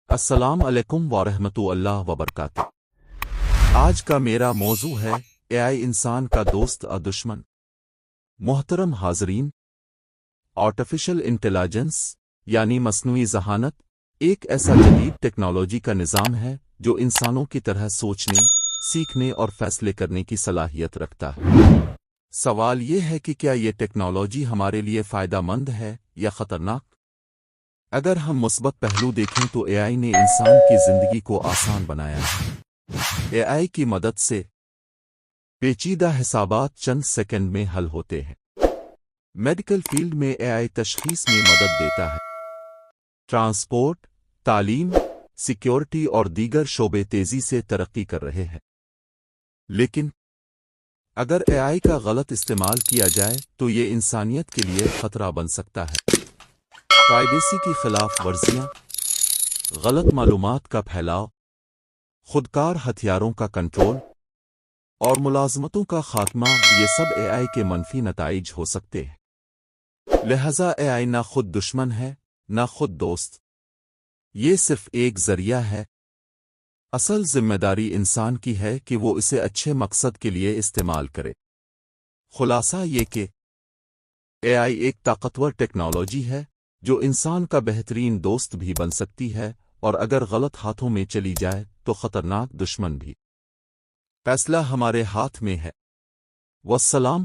السلام علیکم ورحمۃ اللہ وبرکاتہ۔ آج کا میرا موضوع ہے اے آئی انسان کا دوست اور دشمن۔ محترم حاضرین، آرٹیفیشل انٹیلیجنس یعنی مصنوعی ذہانت ایک ایسا جدید ٹیکنالوجی کا نظام ہے جو انسانوں کی طرح سوچنے، سیکھنے اور فیصلے کرنے کی صلاحیت رکھتا ہے۔ سوال یہ ہے کہ کیا یہ ٹیکنالوجی ہمارے لیے فائدہ مند ہے یا خطرناک؟ اگر ہم مثبت پہلو دیکھیں تو اے آئی نے انسان کی زندگی کو آسان بنایا ہے۔ اے آئی کی مدد سے پیچیدہ حسابات چند سیکنڈ میں حل ہوتے ہیں۔ میڈیکل فیلڈ میں اے آئی تشخیص میں مدد دیتا ہے۔ ٹرانسپورٹ، تعلیم، سیکیورٹی اور دیگر شعبے تیزی سے ترقی کر رہے ہیں۔ لیکن اگر اے آئی کا غلط استعمال کیا جائے تو یہ انسانیت کے لیے خطرہ بن سکتا ہے۔ پرائیویسی کی خلاف ورزیاں، غلط معلومات کا پھیلاؤ، خودکار ہتھیاروں کا کنٹرول اور ملازمتوں کا خاتمہ، یہ سب اے آئی کے منفی نتائج ہو سکتے ہیں۔ لہذا اے آئی نہ خود دشمن ہے نہ خود دوست، یہ صرف ایک ذریعہ ہے۔ اصل ذمہ داری انسان کی ہے کہ وہ اسے اچھے مقصد کے لیے استعمال کرے۔ خلاصہ یہ کہ اے آئی ایک طاقتور ٹیکنالوجی ہے جو انسان کا بہترین دوست بھی بن سکتی ہے، اور اگر غلط ہاتھوں میں چلی جائے تو خطرناک دشمن بھی۔ فیصلہ ہمارے ہاتھ میں ہے۔ والسلام۔